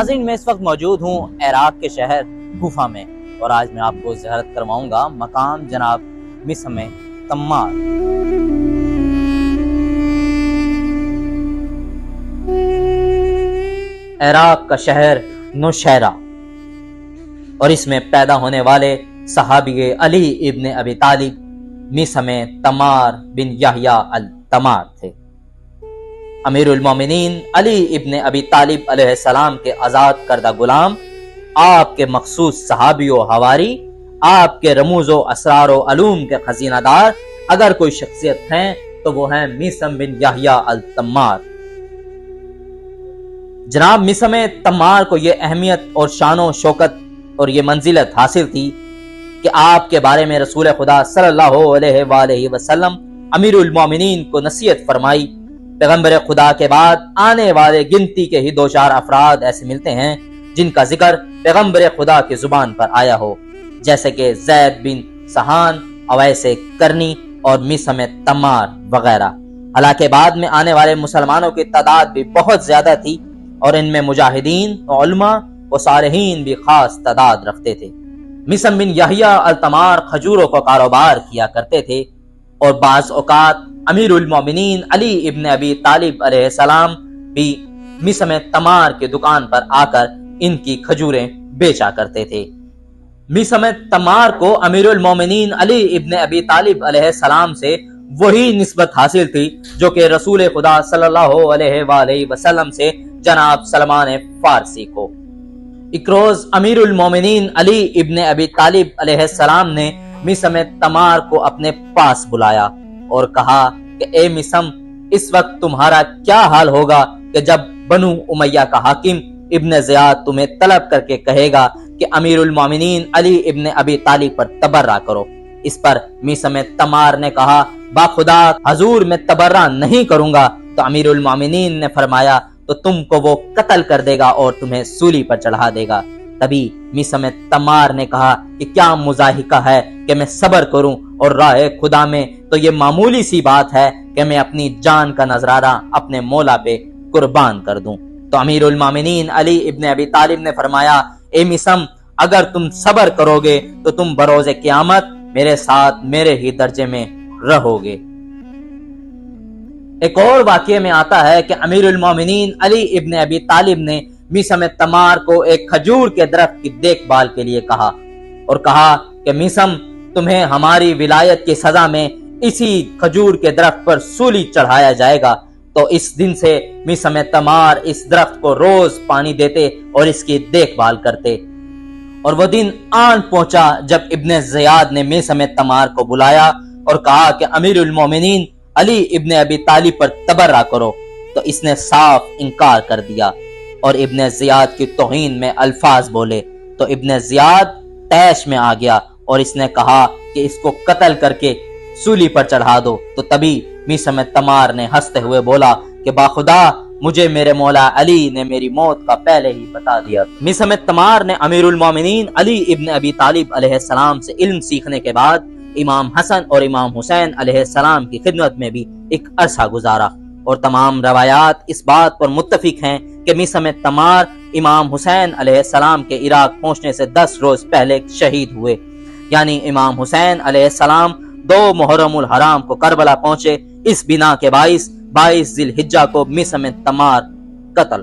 ناظرین میں اس وقت موجود ہوں عراق کے شہر کوفہ میں، اور آج میں آپ کو زیارت کرواؤں گا مقام جناب مسم تمار۔ عراق کا شہر نوشہرہ، اور اس میں پیدا ہونے والے صحابی علی ابن ابی طالب مسم تمار بن یحییٰ التمار تھے۔ امیر المومنین علی ابن ابی طالب علیہ السلام کے آزاد کردہ غلام، آپ کے مخصوص صحابی و حواری، آپ کے رموز و اسرار و علوم کے خزینہ دار اگر کوئی شخصیت ہیں تو وہ ہیں مسم بن یحییٰ التمار۔ جناب مسم تمار کو یہ اہمیت اور شان و شوکت اور یہ منزلت حاصل تھی کہ آپ کے بارے میں رسول خدا صلی اللہ علیہ وآلہ وسلم امیر المومنین کو نصیحت فرمائی۔ پیغمبر خدا کے بعد آنے والے گنتی کے ہی دو چار افراد ایسے ملتے ہیں جن کا ذکر پیغمبر خدا کی زبان پر آیا ہو، جیسے کہ زید بن سہان، اویس کرنی اور مسم تمار وغیرہ۔ حالانکہ بعد میں آنے والے مسلمانوں کی تعداد بھی بہت زیادہ تھی، اور ان میں مجاہدین، علماء و صالحین بھی خاص تعداد رکھتے تھے۔ مسم بن یحییٰ التمار کھجوروں کو کاروبار کیا کرتے تھے، اور بعض اوقات امیر المومنین علی ابن ابی طالب علیہ السلام بھی مسم تمار کے دکان پر آ کر ان کی کھجوریں بیچا کرتے تھے۔ مسم تمار کو امیر المومنین علی ابن ابی طالب علیہ السلام سے وہی نسبت حاصل تھی جو کہ رسول خدا صلی اللہ علیہ وآلہ وسلم سے جناب سلمان فارسی کو۔ ایک روز امیر المومنین علی ابن ابی طالب علیہ السلام نے مسم تمار کو اپنے پاس بلایا اور کہا کہ اے مسم، اس وقت تمہارا کیا حال ہوگا کہ جب بنو امیہ کا حاکم ابن زیاد تمہیں طلب کر کے کہے گا کہ امیر المومنین علی ابن ابی طالب پر تبرہ کرو۔ اس پر مسم تمار نے کہا، با خدا حضور میں تبرہ نہیں کروں گا۔ تو امیر المومنین نے فرمایا تو تم کو وہ قتل کر دے گا اور تمہیں سولی پر چڑھا دے گا۔ تبھی مسم تمار نے کہا کہ کیا مضاحکہ ہے کہ میں صبر کروں، اور راہ خدا میں تو یہ معمولی سی بات ہے کہ میں اپنی جان کا نذرانہ اپنے مولا پہ قربان کر دوں۔ تو امیر المومنین علی ابن ابی طالب نے فرمایا، اے مسم، اگر تم صبر کرو گے تو تم بروز قیامت میرے ساتھ میرے ہی درجے میں رہو گے۔ ایک اور واقعے میں آتا ہے کہ امیر المومنین علی ابن ابی طالب نے مسم تمار کو ایک کھجور کے درخت کی دیکھ بھال کے لیے کہا، اور کہا کہ مسم، تمہیں ہماری ولایت کی سزا میں اسی کھجور کے درخت پر سولی چڑھایا جائے گا۔ تو اس دن سے مسم تمار اس درخت کو روز پانی دیتے اور اس کی دیکھ بھال کرتے۔ اور وہ دن آن پہنچا جب ابن زیاد نے مسم تمار کو بلایا اور کہا کہ امیر المومنین علی ابن ابی طالب پر تبرہ کرو، تو اس نے صاف انکار کر دیا اور ابن زیاد کی توہین میں الفاظ بولے۔ تو ابن زیاد طیش میں آ گیا اور اس نے کہا کہ اس کو قتل کر کے سولی پر چڑھا دو۔ تو تبھی مسم تمار نے ہنستے ہوئے بولا کہ باخدا مجھے میرے مولا علی نے میری موت کا پہلے ہی بتا دیا۔ مسم تمار نے امیر المومنین علی ابن ابی طالب علیہ السلام سے علم سیکھنے کے بعد امام حسن اور امام حسین علیہ السلام کی خدمت میں بھی ایک عرصہ گزارا، اور تمام روایات اس بات پر متفق ہیں کہ مسم تمار امام حسین علیہ السلام کے عراق پہنچنے سے 10 روز پہلے شہید ہوئے، یعنی امام حسین علیہ السلام 2 محرم الحرام کو کربلا پہنچے۔ اس بنا کے باعث 22 ذی الحجہ کو مسم تمار قتل